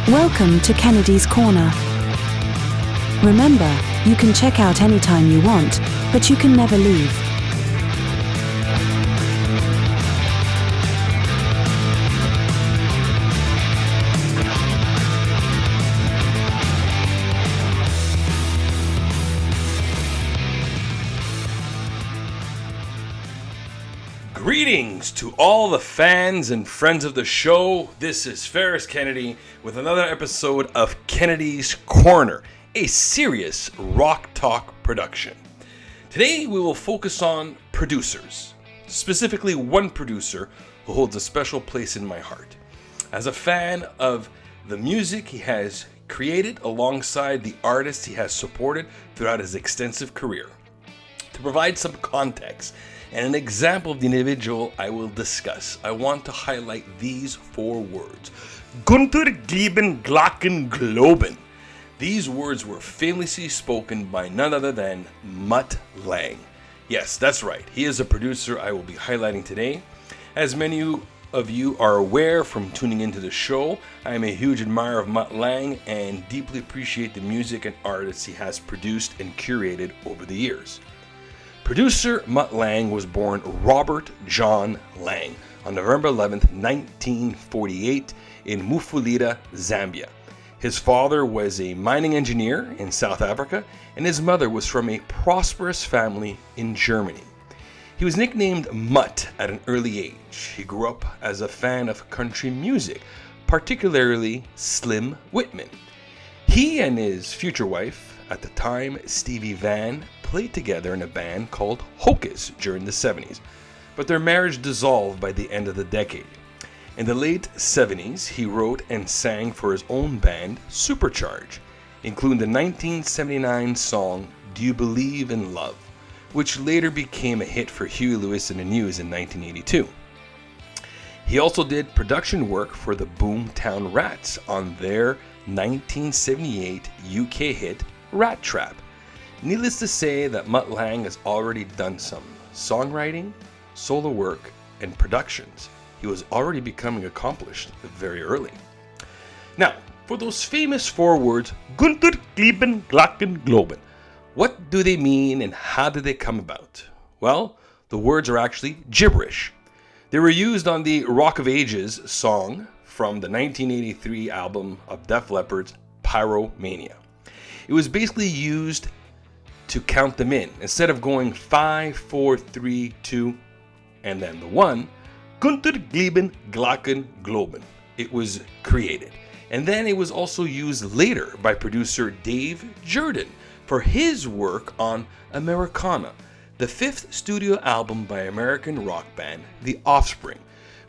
Welcome to Kennedy's Corner. Remember, you can check out anytime you want, but you can never leave. Greetings to all the fans and friends of the show. This is Ferris Kennedy with another episode of Kennedy's Corner, a serious rock talk production. Today we will focus on producers, specifically one producer who holds a special place in my heart. As a fan of the music he has created alongside the artists he has supported throughout his extensive career. To provide some context and an example of the individual I will discuss, I want to highlight these four words: Gunter, Gleiben, Glauchan, Globen. These words were famously spoken by none other than Mutt Lange. Yes, that's right. He is a producer I will be highlighting today. As many of you are aware from tuning into the show, I am a huge admirer of Mutt Lange and deeply appreciate the music and artists he has produced and curated over the years. Producer Mutt Lange was born Robert John Lange on November 11, 1948 in Mufulira, Zambia. His father was a mining engineer in South Africa, and his mother was from a prosperous family in Germany. He was nicknamed Mutt at an early age. He grew up as a fan of country music, particularly Slim Whitman. He and his future wife, at the time Stevie Van, played together in a band called Hocus during the 70s, but their marriage dissolved by the end of the decade. In the late 70s, he wrote and sang for his own band, Supercharge, including the 1979 song Do You Believe in Love, which later became a hit for Huey Lewis and the News in 1982. He also did production work for the Boomtown Rats on their 1978 UK hit Rat Trap. Needless to say that Mutt Lange has already done some songwriting, solo work, and productions. He was already becoming accomplished very early. Now, for those famous four words, Gunter, Gleiben, Glauchan, Globen, what do they mean and how did they come about? Well, the words are actually gibberish. They were used on the Rock of Ages song from the 1983 album of Def Leppard's Pyromania. It was basically used to count them in. Instead of going 5, 4, 3, 2, and then the 1, Gunter, Gleiben, Glauchan, Globen. It was created. And then it was also used later by producer Dave Jordan for his work on Americana, the fifth studio album by American rock band The Offspring,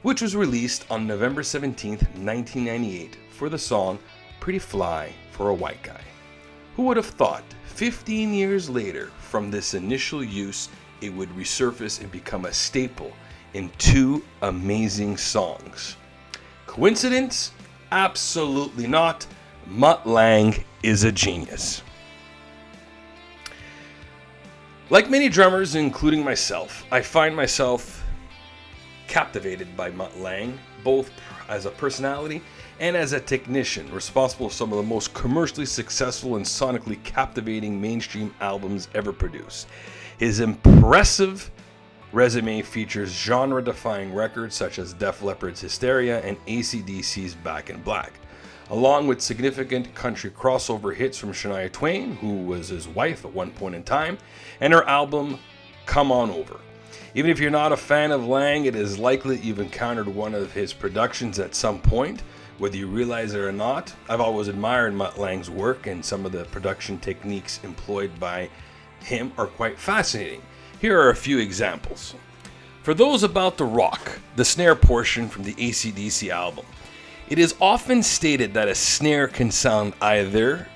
which was released on November 17th, 1998 for the song Pretty Fly for a White Guy. Who would have thought 15 years later from this initial use it would resurface and become a staple in two amazing songs? Coincidence? Absolutely not. Mutt Lange is a genius. Like many drummers, including myself, I find myself captivated by Mutt Lange, both as a personality and as a technician, responsible for some of the most commercially successful and sonically captivating mainstream albums ever produced. His impressive resume features genre-defying records such as Def Leppard's Hysteria and AC/DC's Back in Black, along with significant country crossover hits from Shania Twain, who was his wife at one point in time, and her album Come On Over. Even if you're not a fan of Lange, it is likely that you've encountered one of his productions at some point, whether you realize it or not. I've always admired Mutt Lange's work, and some of the production techniques employed by him are quite fascinating. Here are a few examples. For those about the rock, the snare portion from the AC/DC album. It is often stated that a snare can sound either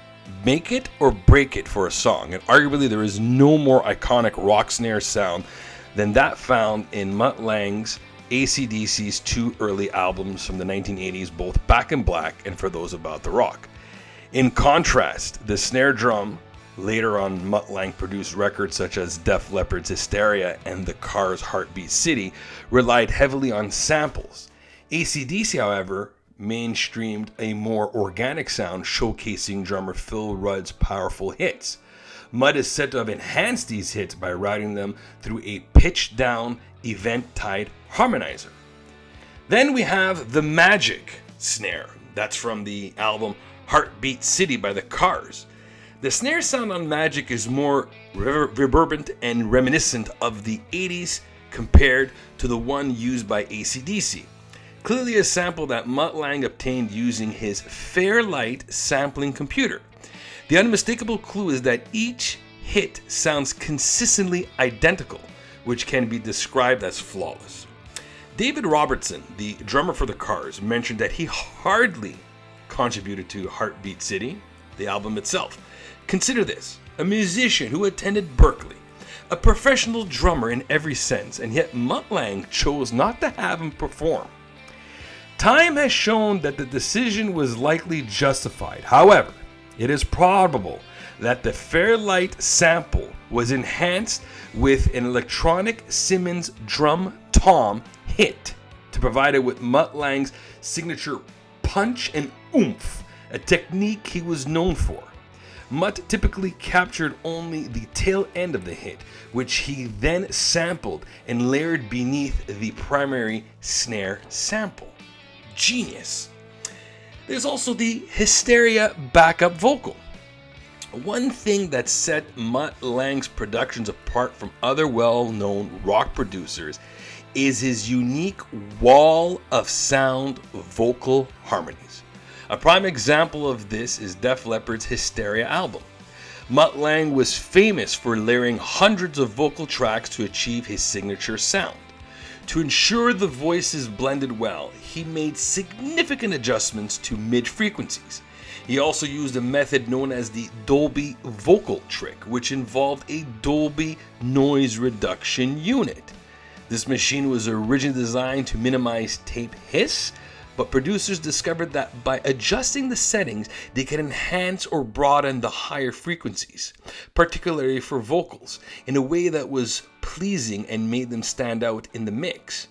make it or break it for a song, and arguably there is no more iconic rock snare sound than that found in Mutt Lange's AC/DC's two early albums from the 1980s, both Back in Black and For Those About the Rock. In contrast, the snare drum, later on Mutt Lange produced records such as Def Leppard's Hysteria and The Cars' Heartbeat City, relied heavily on samples. AC/DC, however, mainstreamed a more organic sound showcasing drummer Phil Rudd's powerful hits. Mutt is said to have enhanced these hits by routing them through a pitched-down, event-tied harmonizer. Then we have the Magic snare. That's from the album Heartbeat City by the Cars. The snare sound on Magic is more reverberant and reminiscent of the 80s compared to the one used by AC/DC. Clearly a sample that Mutt Lange obtained using his Fairlight sampling computer. The unmistakable clue is that each hit sounds consistently identical, which can be described as flawless. David Robertson, the drummer for the Cars, mentioned that he hardly contributed to Heartbeat City, the album itself. Consider this, a musician who attended Berklee, a professional drummer in every sense, and yet Mutt Lange chose not to have him perform. Time has shown that the decision was likely justified. However, it is probable that the Fairlight sample was enhanced with an electronic Simmons drum tom hit to provide it with Mutt Lange's signature punch and oomph, a technique he was known for. Mutt typically captured only the tail end of the hit, which he then sampled and layered beneath the primary snare sample. Genius. There's also the Hysteria backup vocal. One thing that set Mutt Lange's productions apart from other well-known rock producers is his unique wall of sound vocal harmonies. A prime example of this is Def Leppard's Hysteria album. Mutt Lange was famous for layering hundreds of vocal tracks to achieve his signature sound. To ensure the voices blended well, he made significant adjustments to mid-frequencies. He also used a method known as the Dolby vocal trick, which involved a Dolby noise reduction unit. This machine was originally designed to minimize tape hiss, but producers discovered that by adjusting the settings, they could enhance or broaden the higher frequencies, particularly for vocals, in a way that was pleasing and made them stand out in the mix.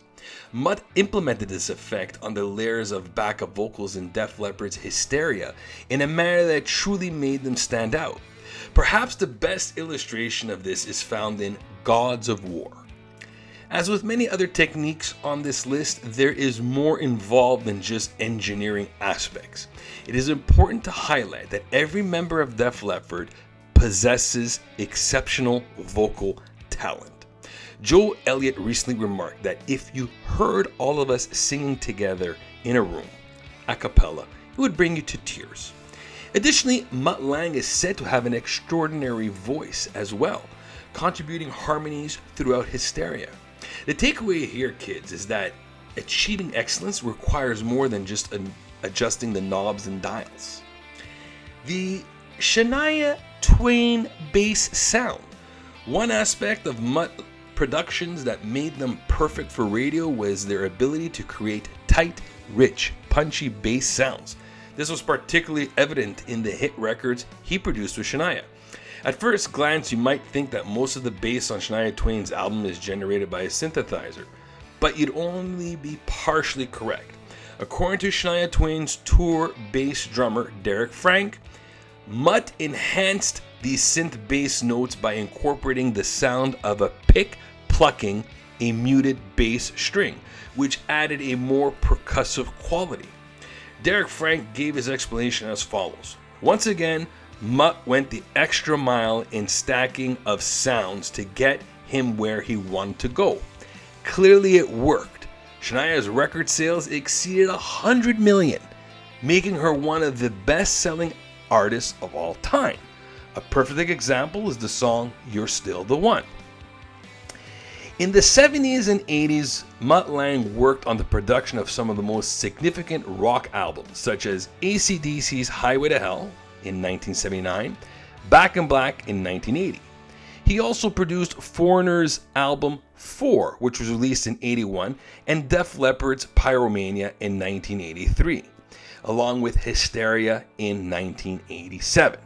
Mutt implemented this effect on the layers of backup vocals in Def Leppard's Hysteria in a manner that truly made them stand out. Perhaps the best illustration of this is found in Gods of War. As with many other techniques on this list, there is more involved than just engineering aspects. It is important to highlight that every member of Def Leppard possesses exceptional vocal talent. Joe Elliott recently remarked that if you heard all of us singing together in a room, a cappella, it would bring you to tears. Additionally, Mutt Lange is said to have an extraordinary voice as well, contributing harmonies throughout Hysteria. The takeaway here, kids, is that achieving excellence requires more than just adjusting the knobs and dials. The Shania Twain bass sound. One aspect of Mutt productions that made them perfect for radio was their ability to create tight, rich, punchy bass sounds. This was particularly evident in the hit records he produced with Shania. At first glance, you might think that most of the bass on Shania Twain's album is generated by a synthesizer, but you'd only be partially correct. According to Shania Twain's tour bass drummer Derek Frank, Mutt enhanced these synth bass notes by incorporating the sound of a pick plucking a muted bass string, which added a more percussive quality. Derek Frank gave his explanation as follows. Once again, Mutt went the extra mile in stacking of sounds to get him where he wanted to go. Clearly it worked. Shania's record sales exceeded 100 million, making her one of the best-selling artists of all time. A perfect example is the song You're Still the One. In the 70s and 80s, Mutt Lange worked on the production of some of the most significant rock albums, such as AC/DC's Highway to Hell in 1979, Back in Black in 1980. He also produced Foreigner's album 4, which was released in 81, and Def Leppard's Pyromania in 1983, along with Hysteria in 1987.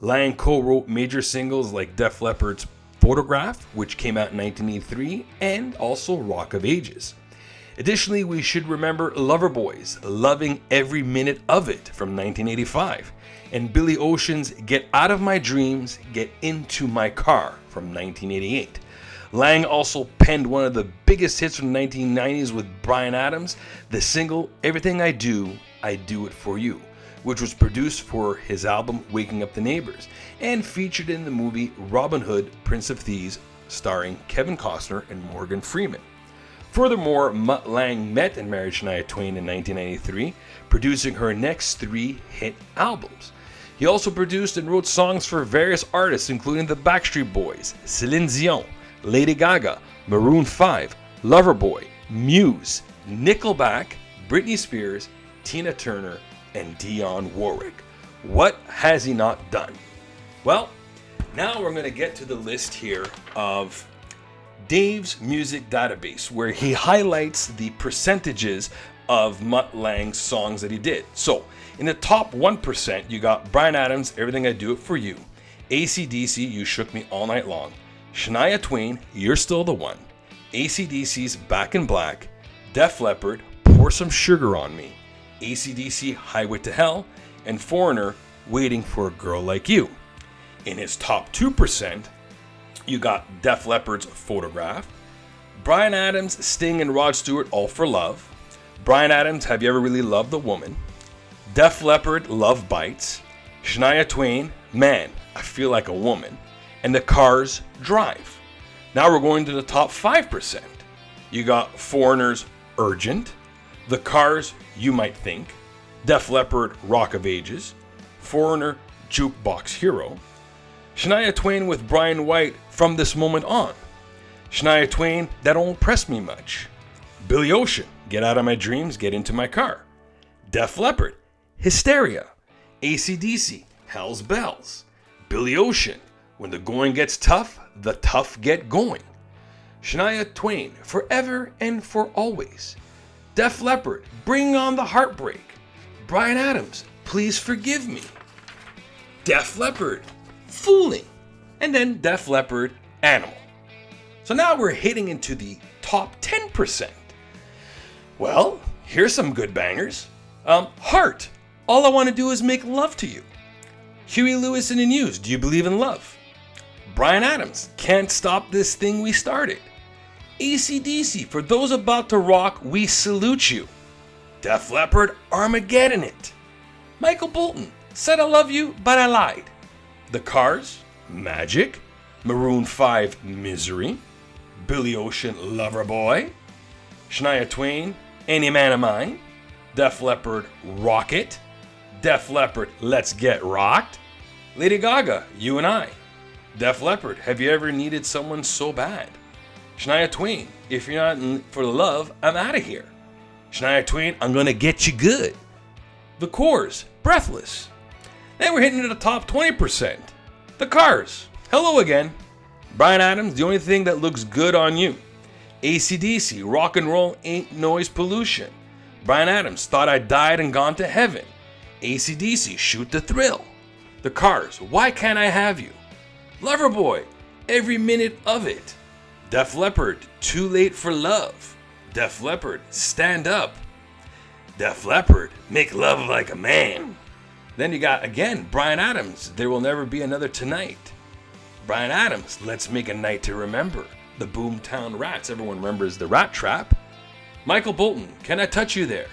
Lange co-wrote major singles like Def Leppard's Photograph, which came out in 1983, and also Rock of Ages. Additionally, we should remember Loverboy's Loving Every Minute of It from 1985, and Billy Ocean's Get Out of My Dreams, Get Into My Car from 1988. Lange also penned one of the biggest hits from the 1990s with Bryan Adams, the single Everything I Do It For You, which was produced for his album Waking Up the Neighbors, and featured in the movie Robin Hood, Prince of Thieves, starring Kevin Costner and Morgan Freeman. Furthermore, Mutt Lange met and married Shania Twain in 1993, producing her next 3 hit albums. He also produced and wrote songs for various artists, including the Backstreet Boys, Celine Dion, Lady Gaga, Maroon 5, Loverboy, Muse, Nickelback, Britney Spears, Tina Turner, and Dionne Warwick. What has he not done? Well, now we're going to get to the list here of Dave's Music Database, where he highlights the percentages of Mutt Lange's songs that he did. So, in the top 1%, you got Bryan Adams, Everything I Do It For You, AC/DC, You Shook Me All Night Long, Shania Twain, You're Still the One, AC/DC's Back in Black, Def Leppard, Pour Some Sugar on Me, AC/DC, Highway to Hell, and Foreigner, Waiting for a Girl Like You. In his top 2%, you got Def Leppard's Photograph, Bryan Adams, Sting, and Rod Stewart, All for Love, Bryan Adams, Have You Ever Really Loved a Woman, Def Leppard, Love Bites, Shania Twain, Man, I Feel Like a Woman, and The Cars, Drive. Now we're going to the top 5%. You got Foreigner's Urgent, The Cars, You Might Think, Def Leppard, Rock of Ages, Foreigner, Jukebox Hero, Shania Twain with Brian White, From This Moment On, Shania Twain, That Don't Impress Me Much, Billy Ocean, Get Out of My Dreams, Get Into My Car, Def Leppard, Hysteria, AC/DC, Hell's Bells, Billy Ocean, When the Going Gets Tough, the Tough Get Going, Shania Twain, Forever and For Always, Def Leppard, Bring On the Heartbreak, Bryan Adams, Please Forgive Me, Def Leppard, Fooling, and then Def Leppard, Animal. So now we're hitting into the top 10%. Well, here's some good bangers. Heart, All I Want to Do Is Make Love to You. Huey Lewis and the News, Do You Believe in Love? Bryan Adams, Can't Stop This Thing We Started. AC/DC, For Those About to Rock, We Salute You. Def Leppard, Armageddon It. Michael Bolton, Said I Love You, But I Lied. The Cars, Magic. Maroon 5, Misery. Billy Ocean, Loverboy. Shania Twain, Any Man of Mine. Def Leppard, Rocket. Def Leppard, Let's Get Rocked. Lady Gaga, You and I. Def Leppard, Have You Ever Needed Someone So Bad? Shania Twain, If You're Not For the Love, I'm Out of Here. Shania Twain, I'm Gonna Get You Good. The Corrs, Breathless. Then we're hitting to the top 20%. The Cars, Hello Again. Bryan Adams, The Only Thing That Looks Good on You. AC/DC, Rock and Roll Ain't Noise Pollution. Bryan Adams, Thought I Died and Gone to Heaven. AC/DC, Shoot the Thrill. The Cars, Why Can't I Have You? Loverboy, Every Minute of It. Def Leppard, Too Late for Love. Def Leppard, Stand Up. Def Leppard, Make Love Like a Man. Then you got, again, Bryan Adams, There Will Never Be Another Tonight. Bryan Adams, Let's Make a Night to Remember. The Boomtown Rats, everyone remembers the Rat Trap. Michael Bolton, Can I Touch You There?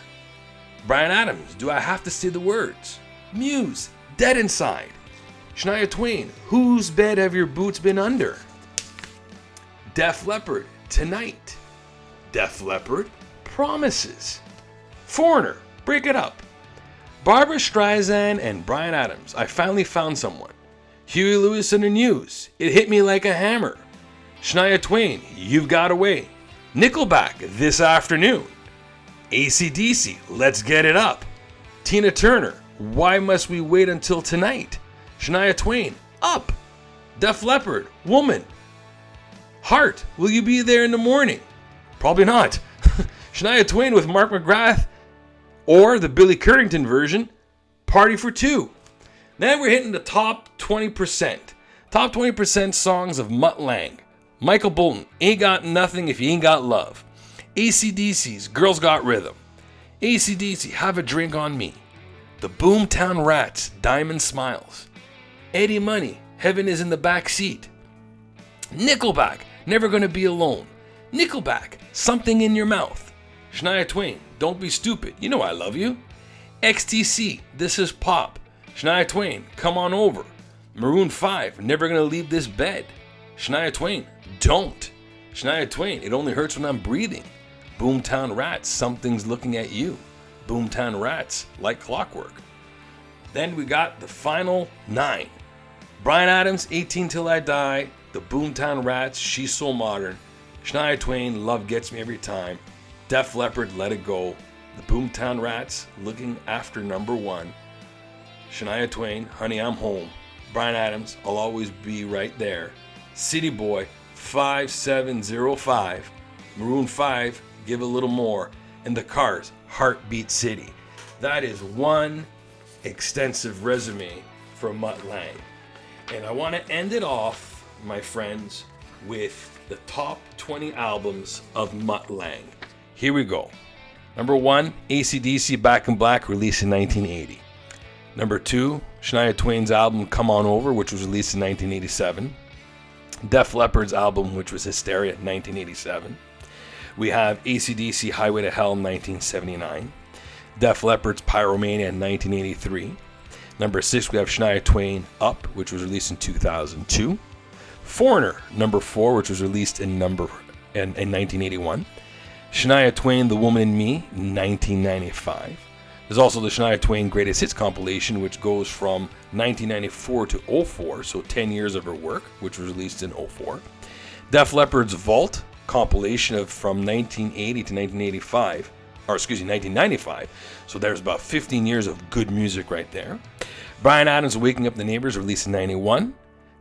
Bryan Adams, Do I Have to Say the Words? Muse, Dead Inside. Shania Twain, Whose Bed Have Your Boots Been Under? Def Leppard, Tonight. Def Leppard, Promises. Foreigner, Break It Up. Barbra Streisand and Bryan Adams, I Finally Found Someone. Huey Lewis and the News, It Hit Me Like a Hammer. Shania Twain, You've Got Away. Nickelback, This Afternoon. AC/DC, Let's Get It Up. Tina Turner, Why Must We Wait Until Tonight? Shania Twain, Up. Def Leppard, Woman. Heart, Will You Be There in the Morning? Probably not. Shania Twain with Mark McGrath, or the Billy Currington version, Party for Two. Then we're hitting the top 20%. Top 20% songs of Mutt Lange. Michael Bolton, Ain't Got Nothing If You Ain't Got Love. AC/DC's Girls Got Rhythm. AC/DC, Have a Drink on Me. The Boomtown Rats, Diamond Smiles. Eddie Money, Heaven is in the Back Seat. Nickelback, Never Gonna Be Alone. Nickelback, Something in Your Mouth. Shania Twain, Don't Be Stupid, You Know I Love You. XTC, This Is Pop. Shania Twain, Come On Over. Maroon 5, Never Gonna Leave This Bed. Shania Twain, Don't. Shania Twain, It Only Hurts When I'm Breathing. Boomtown Rats, Something's Looking at You. Boomtown Rats, Like Clockwork. Then we got the final 9. Bryan Adams, 18 Till I Die. The Boomtown Rats, She's So Modern. Shania Twain, Love Gets Me Every Time. Def Leppard, Let It Go. The Boomtown Rats, Looking After Number 1. Shania Twain, Honey I'm Home. Bryan Adams, I'll Always Be Right There. City Boy, 5705. Maroon 5, Give a Little More. And The Cars, Heartbeat City. That is one extensive resume for Mutt Lange. And I want to end it off, my friends, with the top 20 albums of Mutt Lange. Here we go. Number 1, AC/DC Back in Black, released in 1980. Number 2, Shania Twain's album Come On Over, which was released in 1987. Def Leppard's album, which was Hysteria, 1987. We have AC/DC Highway to Hell, 1979. Def Leppard's Pyromania, 1983. Number 6, we have Shania Twain Up, which was released in 2002. Foreigner, number 4, which was released in 1981. Shania Twain, The Woman in Me, 1995. There's also the Shania Twain Greatest Hits compilation, which goes from 1994 to 04, so 10 years of her work, which was released in 04. Def Leppard's Vault compilation from 1980 to 1995. So there's about 15 years of good music right there. Bryan Adams' Waking Up the Neighbors, released in 91.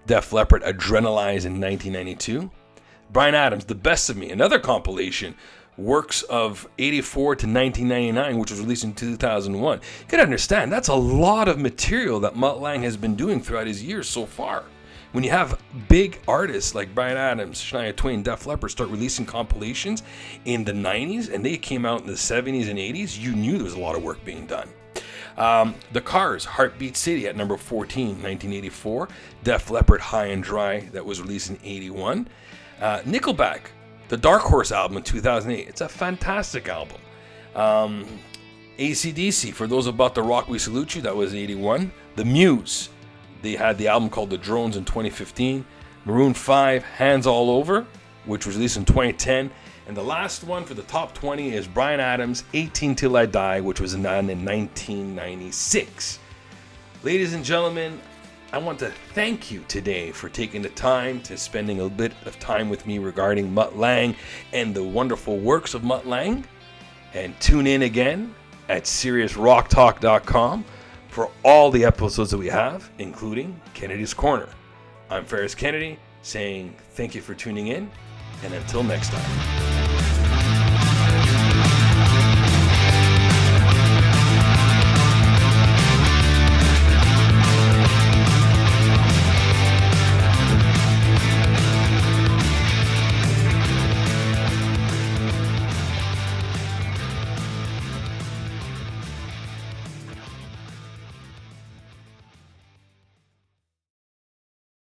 Def Leppard, Adrenalize in 1992. Bryan Adams, The Best of Me, another compilation, works of 84 to 1999, which was released in 2001. You gotta understand, that's a lot of material that Mutt Lange has been doing throughout his years so far. When you have big artists like Bryan Adams, Shania Twain, Def Leppard start releasing compilations in the 90s, and they came out in the 70s and 80s, you knew there was a lot of work being done. The Cars, Heartbeat City at number 14, 1984. Def Leppard, High and Dry, that was released in 81. Nickelback, the Dark Horse album in 2008. It's a fantastic album. AC/DC, For Those About the Rock We Salute You, that was 81. The Muse, they had the album called The Drones in 2015. Maroon 5, Hands All Over, which was released in 2010. And the last one for the top 20 is Bryan Adams, 18 Till I Die, which was done in 1996. Ladies and gentlemen, I want to thank you today for taking the time to spending a bit of time with me regarding Mutt Lange and the wonderful works of Mutt Lange. And tune in again at SeriousRockTalk.com for all the episodes that we have, including Kennedy's Corner. I'm Ferris Kennedy saying thank you for tuning in, and until next time.